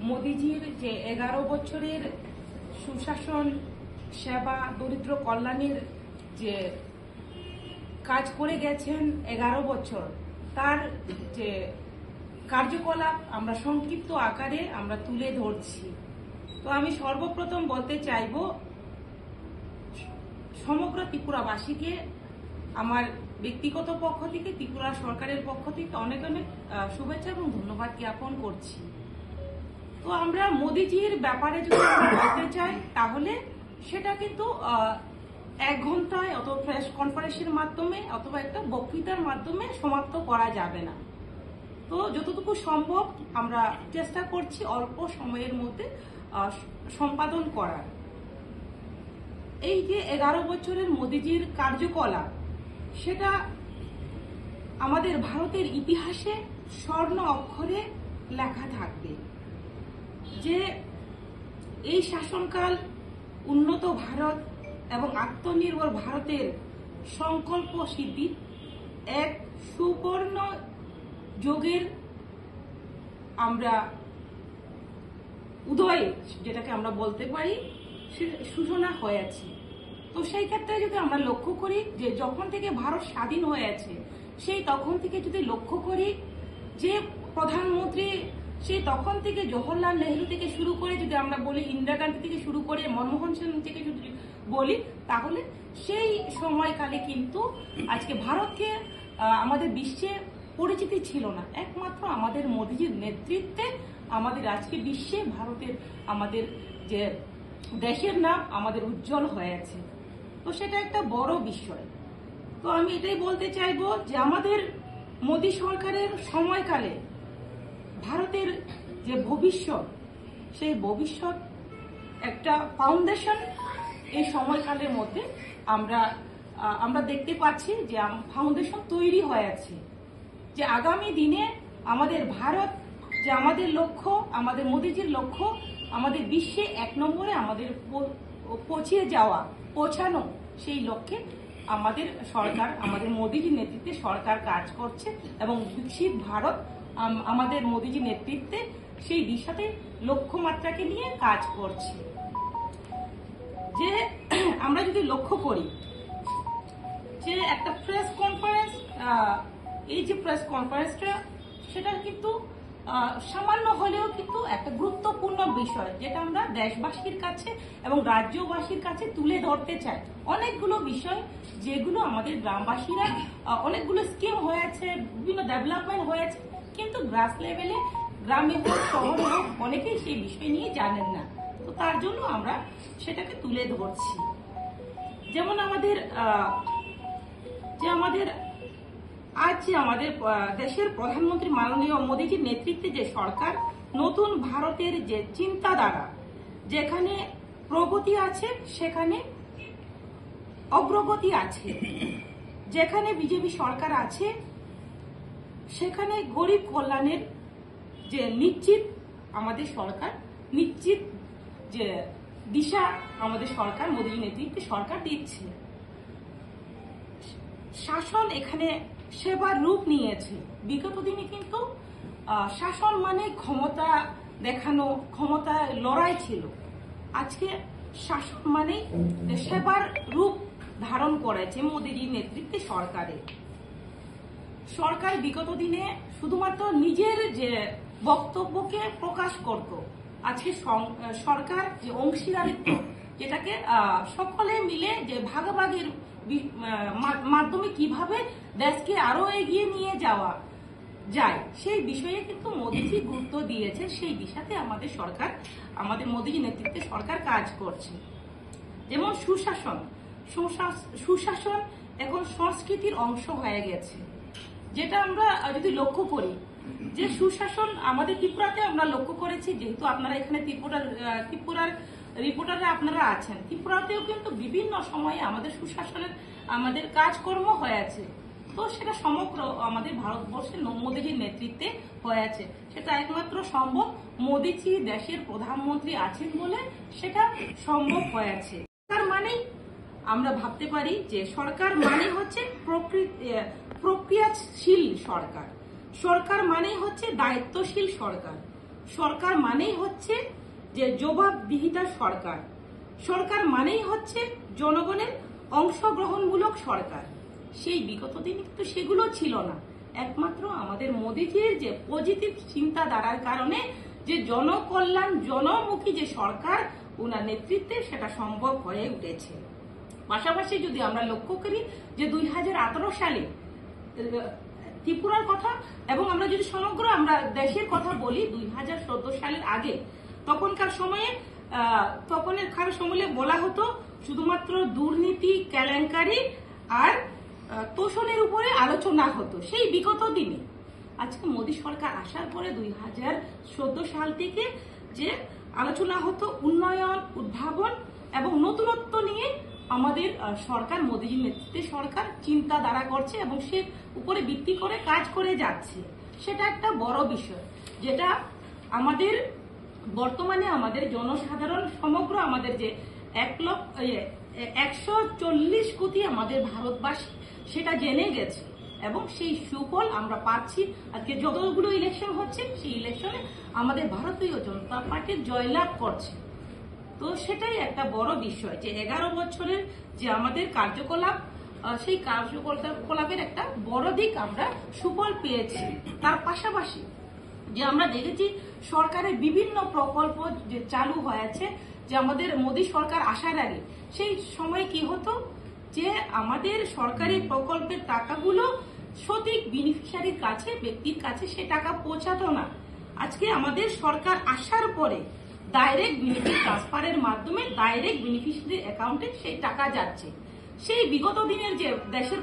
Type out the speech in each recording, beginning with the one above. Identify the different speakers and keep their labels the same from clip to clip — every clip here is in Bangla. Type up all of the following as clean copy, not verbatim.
Speaker 1: মোদিজির যে 11 বছরের সুশাসন, সেবা, দরিদ্র কল্যাণের যে কাজ করে গেছেন 11 বছর, তার যে কার্যকলাপ আমরা সংক্ষিপ্ত আকারে আমরা তুলে ধরছি। তো আমি সর্বপ্রথম বলতে চাইব, সমগ্র ত্রিপুরাবাসীকে আমার ব্যক্তিগত পক্ষ থেকে, ত্রিপুরা সরকারের পক্ষ থেকে অনেক অনেক শুভেচ্ছা এবং ধন্যবাদ জ্ঞাপন করছি। তো আমরা মোদিজির ব্যাপারে যদি বলতে চাই, তাহলে সেটা কিন্তু 1 ঘন্টায় অথবা প্রেস কনফারেন্সের মাধ্যমে অথবা একটা বক্তৃতার মাধ্যমে সমাপ্ত করা যাবে না। তো যতটুকু সম্ভব আমরা চেষ্টা করছি অল্প সময়ের মধ্যে সম্পাদন করার। এই যে 11 বছরের মোদিজির কার্যকলাপ, সেটা আমাদের ভারতের ইতিহাসে স্বর্ণ অক্ষরে লেখা থাকবে যে এই শাসনকাল উন্নত ভারত এবং আত্মনির্ভর ভারতের সংকল্প সিদ্ধির এক সুবর্ণ যুগের আমরা উদয়, যেটাকে আমরা বলতে পারি, সূচনা হয়েছে। তো সেই ক্ষেত্রে যদি আমরা লক্ষ্য করি যে যখন থেকে ভারত স্বাধীন হয়েছে, সেই তখন থেকে যদি লক্ষ্য করি যে প্রধানমন্ত্রী, সেই তখন থেকে জওহরলাল নেহরু থেকে শুরু করে, যদি আমরা বলি ইন্দিরা গান্ধী থেকে শুরু করে মনমোহন সিং থেকে যদি বলি, তাহলে সেই সময়কালে কিন্তু আজকে ভারতকে আমাদের বিশ্বে পরিচিতি ছিল না। একমাত্র আমাদের মোদিজির নেতৃত্বে আমাদের আজকে বিশ্বে ভারতের, আমাদের যে দেশের নাম আমাদের উজ্জ্বল হয়েছে। তো সেটা একটা বড় বিষয়। তো আমি এটাই বলতে চাইবো যে আমাদের মোদি সরকারের সময়কালে ভারতের যে ভবিষ্যৎ, সেই ভবিষ্যৎ একটা ফাউন্ডেশন এই সময়কালের মধ্যে আমরা দেখতে পাচ্ছি যে ফাউন্ডেশন তৈরি হয়েছে, যে আগামী দিনে আমাদের ভারত, যে আমাদের লক্ষ্য, আমাদের মোদিজির লক্ষ্য, আমাদের বিশ্বে 1 নম্বরে আমাদের পৌঁছানো, সেই লক্ষ্যে আমাদের সরকার, আমাদের মোদিজির নেতৃত্বে সরকার কাজ করছে এবং বিকশিত ভারত আমাদের মোদিজির নেতৃত্বে সেই দিশাতে লক্ষ্যমাত্রাকে নিয়ে কাজ করছে। যে আমরা যদি লক্ষ্য করি যে একটা প্রেস কনফারেন্স, এই যে প্রেস কনফারেন্সটা, সেটা কিন্তু সামান্য হলেও কিন্তু একটা গুরুত্বপূর্ণ বিষয়, যেটা আমরা দেশবাসীর কাছে এবং রাজ্যবাসীর কাছে তুলে ধরতে চাই। অনেকগুলো বিষয় যেগুলো আমাদের গ্রামবাসীরা, অনেকগুলো স্কিম হয়েছে, বিভিন্ন ডেভেলপমেন্ট হয়েছে, কিন্তু গ্রাস লেভেলে, গ্রামে হোক শহরে হোক, অনেকেই সেই বিষয় নিয়ে জানেন না। তো তার জন্য আমরা সেটাকে তুলে ধরছি। যেমন আমাদের আজ যে আমাদের দেশের প্রধানমন্ত্রী মাননীয় মোদিজির নেতৃত্বে যে সরকার, নতুন ভারতের যে চিন্তাধারা, যেখানে প্রগতি আছে সেখানে অগ্রগতি আছে, যেখানে বিজেপি সরকার আছে সেখানে গরিব কল্যাণের যে নিশ্চিত আমাদের সরকার, নিশ্চিত যে দিশা আমাদের সরকার, মোদিজির নেতৃত্বে সরকার দিচ্ছে। শাসন এখানে সেবার রূপ নিয়েছে। বিগত দিনে কিন্তু শাসন মানে ক্ষমতা দেখানো, ক্ষমতায় লড়াই ছিল। আজকে শাসন মানে সেবার রূপ ধারণ করেছে মোদিজির নেতৃত্বে সরকারে। সরকার বিগত দিনে শুধুমাত্র নিজের যে বক্তব্যকে প্রকাশ করত, আজকে সরকার যে অংশীদারিত্ব, যেটাকে সকলে মিলে যে ভাগাভাগির মাধ্যমে কিভাবে দেশকে আরো এগিয়ে নিয়ে যাওয়া যায়, সেই বিষয়ে কিন্তু মোদিজি গুরুত্ব দিয়েছে। সেই দিশাতে আমাদের সরকার, আমাদের মোদিজি নেতৃত্বে সরকার কাজ করছে। যেমন সুশাসন এখন সংস্কৃতির অংশ হয়ে গেছে, যেটা আমরা যদি লক্ষ্য করি যে সুশাসন আমাদের ত্রিপুরাতে আমরা লক্ষ্য করেছি, যেহেতু আপনারা এখানে ত্রিপুরার রিপোর্টাররা আপনারা আছেন, ত্রিপুরাতেও কিন্তু বিভিন্ন সময়ে আমাদের সুশাসনের আমাদের কাজকর্ম হয়েছে। তো সেটা সমগ্র আমাদের ভারতবর্ষের মোদিজির নেতৃত্বে হয়েছে। সেটা একমাত্র সম্ভব মোদিজি দেশের প্রধানমন্ত্রী আছেন বলে সেটা সম্ভব হয়েছে। তার মানে আমরা ভাবতে পারি যে সরকার মানে হচ্ছে প্রক্রিয়াশীল সরকার, সরকার মানে হচ্ছে দায়িত্বশীল সরকার। সরকার মানেই হচ্ছে যে জবাবদিহিতার সরকার, সরকার মানেই হচ্ছে জনগণের অংশগ্রহণমূলক সরকার। সেই বিগত দিনে কিন্তু সেগুলো ছিল না। একমাত্র আমাদের মোদীজির যে পজিটিভ চিন্তাধারার কারণে যে জনকল্যাণ জনমুখী যে সরকার ওনার নেতৃত্বে সেটা সম্ভব হয়ে উঠেছে। পাশাপাশি যদি আমরা লক্ষ্য করি যে 2018 সালে ত্রিপুরার কথা এবং আমরা যদি সমগ্র আমরা দেশের কথা বলি 2014 সালের আগে তখনকার সময়ে বলা হতো শুধুমাত্র দুর্নীতি কেলেঙ্কারি আর তোষণের উপরে আলোচনা হতো সেই বিগত দিনে। আজকে মোদী সরকার আসার পরে 2014 সাল থেকে যে আলোচনা হতো উন্নয়ন উদ্ভাবন এবং নতুনত্ব নিয়ে আমাদের সরকার মোদীজির নেতৃত্বে সরকার চিন্তাধারা করছে এবং সে উপরে ভিত্তি করে কাজ করে যাচ্ছে। সেটা একটা বড় বিষয় যেটা আমাদের বর্তমানে আমাদের জনসাধারণ সমগ্র আমাদের যে 140 কোটি আমাদের ভারতবাসী সেটা জেনে গেছে এবং সেই সুফল আমরা পাচ্ছি। আজকে যতগুলো ইলেকশন হচ্ছে সেই ইলেকশনে আমাদের ভারতীয় জনতা পার্টির জয়লাভ করছে। তো সেটাই একটা বড় বিষয় যে 11 বছরের যে আমাদের কার্যকলাপ সেই কার্যকলাপের একটা বড় দিক আমরা সুফল পেয়েছি। তার পাশাপাশি যে আমরা দেখেছি সরকারের বিভিন্ন প্রকল্প যে চালু হয়েছে যে আমাদের মোদী সরকার আসার আগে সেই সময় কি হতো যে আমাদের সরকারি প্রকল্পের টাকাগুলো সঠিক বেনিফিশিয়ারির কাছে ব্যক্তির কাছে সে টাকা পৌঁছাতো না। আজকে আমাদের সরকার আসার পরে ডাইরেক্ট বেনিফিট ট্রান্সফারের মাধ্যমে ডাইরেক্ট বেনিফিশিয়ারির অ্যাকাউন্টে সেই টাকা যাচ্ছে। সেই বিগত দিনের যে দেশের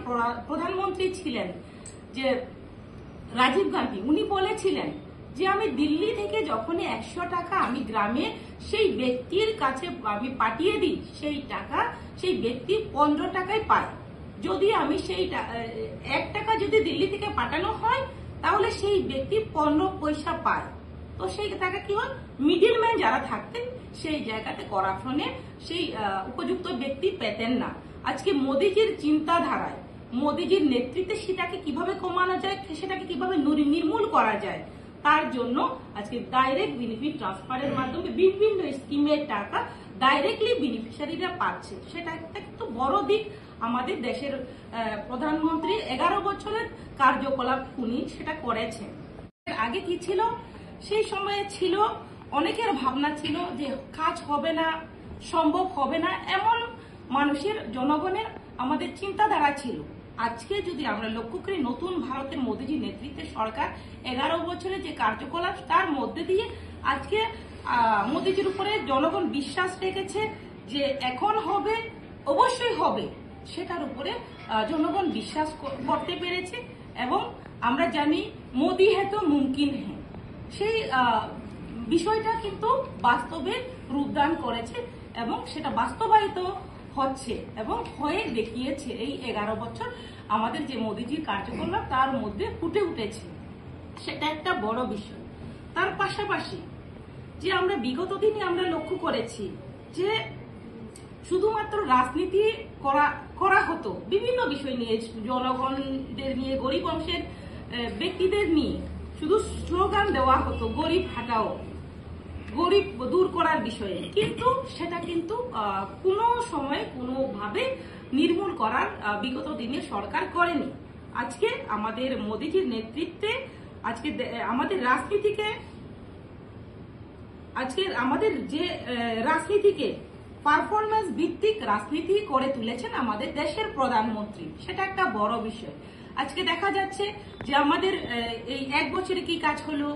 Speaker 1: প্রধানমন্ত্রী ছিলেন যে রাজীব গান্ধী উনি বলেছিলেন যে আমি দিল্লি থেকে যখনই 100 টাকা আমি গ্রামে সেই ব্যক্তির কাছে আমি পাঠিয়ে দিই সেই টাকা সেই ব্যক্তি 15 টাকায় পায়। যদি আমি সেই 1 টাকা যদি দিল্লি থেকে পাঠানো হয় তাহলে সেই ব্যক্তি 15 পয়সা পায়। তো সেই টাকা কি হয় মিডিলম্যান যারা থাকতেন সেই জায়গাতে করাপশনে সেই উপযুক্ত ব্যক্তি পেতেন না। আজকে মোদীজির চিন্তাধারায় মোদীজির নেতৃত্বে সেটাকে কিভাবে কমানো যায় সেটাকে কিভাবে নির্মূল করা যায় তার জন্য আজকে ডাইরেক্ট বেনিফিট ট্রান্সফারের মাধ্যমে বিভিন্ন স্কিমের টাকা ডাইরেক্টলি বেনিফিশিয়ারিরা পাচ্ছে। সেটা একটা কিন্তু বড় দিক আমাদের দেশের প্রধানমন্ত্রী 11 বছরের কার্যকলাপ উনি সেটা করেছেন। আগে কি ছিল সেই সময়ে ছিল অনেকের ভাবনা ছিল যে কাজ হবে না সম্ভব হবে না এমন মানুষের জনগণের আমাদের চিন্তাধারা ছিল। আজকে যদি আমরা লক্ষ্য করি নতুন ভারতের মোদীজির নেতৃত্বে সরকার 11 বছরে যে কার্যকলাপ তার মধ্যে দিয়ে আজকে মোদীজির উপরে জনগণ বিশ্বাস রেখেছে যে এখন হবে অবশ্যই হবে সেটার উপরে জনগণ বিশ্বাস করতে পেরেছে এবং আমরা জানি মোদি হ্যাঁ তো মুমকিন হ্যাঁ সেই বিষয়টা কিন্তু বাস্তবে রূপদান করেছে এবং সেটা বাস্তবায়িত হচ্ছে এবং হয়ে দেখিয়েছে। এই 11 বছর আমাদের যে মোদীজির কার্যকলাপ তার মধ্যে ফুটে উঠেছে সেটা একটা বড় বিষয়। তার পাশাপাশি যে আমরা বিগত দিনে আমরা লক্ষ্য করেছি যে শুধুমাত্র রাজনীতি করা হতো বিভিন্ন বিষয় নিয়ে জনগণদের নিয়ে গরিব অংশের ব্যক্তিদের নিয়ে শুধু স্লোগান দেওয়া হতো গরিব হাটাও গরিব দূর করার বিষয়ে, কিন্তু সেটা কিন্তু কোনো সময় কোনোভাবে নির্মূল করার বিগত দিনে সরকার করেনি। আজকে আমাদের মোদীজির নেতৃত্বে আজকে আমাদের যে রাজনীতিকে পারফরমেন্স ভিত্তিক রাজনীতি করে তুলেছেন আমাদের দেশের প্রধানমন্ত্রী, সেটা একটা বড় বিষয়। আজকে দেখা যাচ্ছে যে আমাদের এই 1 বছরে কি কাজ হলো,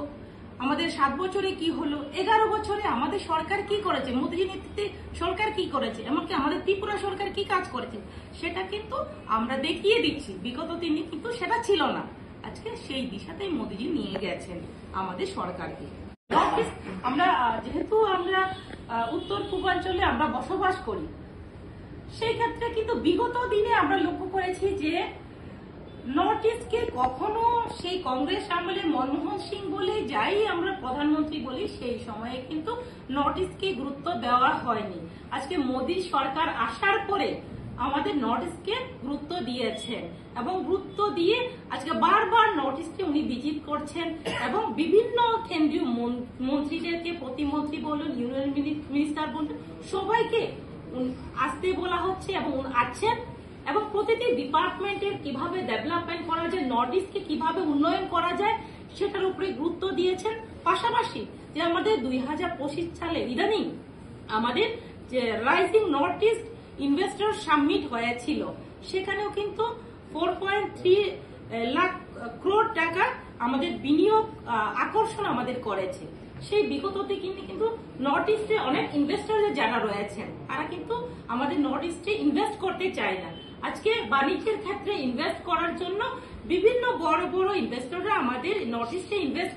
Speaker 1: আমাদের 7 বছরে কি হলো, 11 বছরে আমাদের সরকার কি করেছে, মোদীজির নেতৃত্বে সরকার কি করেছে, এমনকি আমাদের ত্রিপুরা সরকার কি কাজ করেছে সেটা কিন্তু আমরা দেখিয়ে দিচ্ছি। বিগত দিনে কিন্তু সেটা ছিল না। আজকে সেই দিশাতেই মোদীজি নিয়ে গেছেন আমাদের সরকারকে। আমরা যেহেতু আমরা উত্তর পূর্বাঞ্চলে আমরা বসবাস করি সেই ক্ষেত্রে কিন্তু বিগত দিনে আমরা লক্ষ্য করেছি যে নর্থ ইস্টকে কখনো সেই কংগ্রেস আমলে মনমোহন সিং বলে যাই আমরা প্রধানমন্ত্রী বলি সেই সময়ে কিন্তু নর্থ ইস্টকে গুরুত্ব দেওয়া হয়নি। আজকে মোদী সরকার আসার পরে আমাদের নর্থ ইস্টকে গুরুত্ব দিয়েছেন এবং গুরুত্ব দিয়ে আজকে বারবার নর্থ ইস্টে উনি ভিজিট করছেন এবং বিভিন্ন কেন্দ্রীয় মন্ত্রীদেরকে, প্রতিমন্ত্রী বলুন, ইউনিয়ন মিনিস্টার বলুন, সবাইকে আসতে বলা হচ্ছে এবং আসছেন এবং প্রতিটি ডিপার্টমেন্টের কিভাবে ডেভেলপমেন্ট করা যায়, নর্থ ইস্টকে কিভাবে উন্নয়ন করা যায় সেটার উপরে গুরুত্ব দিয়েছেন। পাশাপাশি যে আমাদের 2025 সালে ইদানিং আমাদের যে rising north east investor summit হয়েছিল, সেখানেও কিন্তু 4.3 লাখ ক্রোড় টাকা আমাদের বিনিয়োগ আকর্ষণ আমাদের করেছে। সেই বিগততে কিন্তু নর্থ ইস্টে অনেক ইনভেস্টর যারা রয়েছেন তারা কিন্তু আমাদের নর্থ ইস্টে ইনভেস্ট করতে চায় না। আজকে বাণিজ্যের ক্ষেত্রে ইনভেস্ট করার জন্য বিভিন্ন বড় বড় ইনভেস্টররা আমাদের নর্থ ইস্টে ইনভেস্ট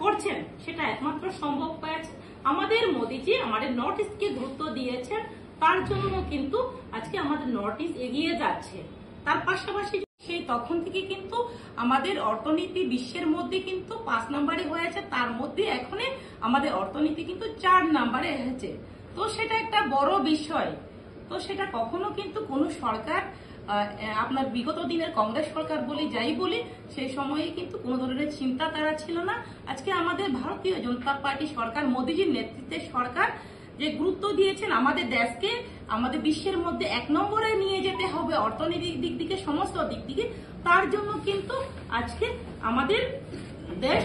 Speaker 1: করছেন, সেটা একমাত্র সম্ভব হয়েছে আমাদের মোদিজি আমাদের নর্থ ইস্টকে গুরুত্ব দিয়েছেন, তার জন্য কিন্তু আজকে আমাদের নর্থ ইস্ট এগিয়ে যাচ্ছে। তার পাশাপাশি সেই তখন থেকে কিন্তু আমাদের অর্থনীতি বিশ্বের মধ্যে কিন্তু 5 নম্বরে হয়েছে, তার মধ্যে এখন আমাদের অর্থনীতি কিন্তু 4 নম্বরে এসেছে। তো সেটা একটা বড় বিষয়। তো সেটা কখনো কিন্তু কোন সরকার, আপনার বিগত দিনের কংগ্রেস সরকার বলি যাই বলি, সেই সময়ে কিন্তু কোন ধরনের চিন্তা তারা ছিল না। আজকে আমাদের ভারতীয় জনতা পার্টি সরকার, মোদীজির নেতৃত্বের সরকার যে গুরুত্ব দিয়েছেন আমাদের দেশকে আমাদের বিশ্বের মধ্যে 1 নম্বরে নিয়ে যেতে হবে অর্থনৈতিক দিক থেকে, সমস্ত দিক থেকে, তার জন্য কিন্তু আজকে আমাদের দেশ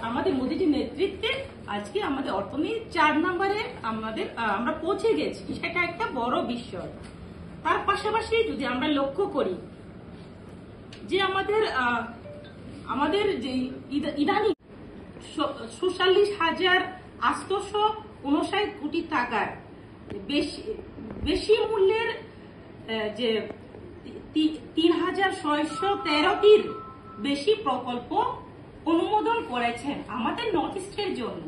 Speaker 1: আমাদের মোদীজির নেতৃত্বে আজকে আমাদের অর্থনীতি 4 নম্বরে আমরা পৌঁছে গেছি, সেটা একটা বড় বিষয়। তার পাশাপাশি যদি আমরা লক্ষ্য করি যে আমাদের যে ইদানিং 46,859 কোটি টাকার বেশি মূল্যের যে 3,613টির বেশি প্রকল্প অনুমোদন করেছেন আমাদের নর্থ ইস্টের জন্য।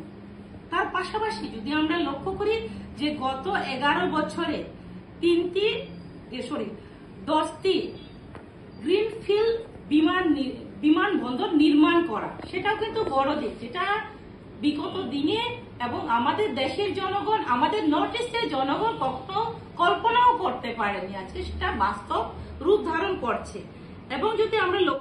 Speaker 1: তার পাশাপাশি যদি আমরা লক্ষ্য করি যে গত 11 বছরে 10টি গ্রিনফিল্ড বিমানবন্দর নির্মাণ করা, সেটাও কিন্তু বড় দিক, যেটা বিগত দিনে এবং আমাদের দেশের জনগণ, আমাদের নর্থ ইস্টের জনগণ কখনো কল্পনাও করতে পারেনি, আজকে সেটা বাস্তব রূপ ধারণ করছে। এবং যদি আমরা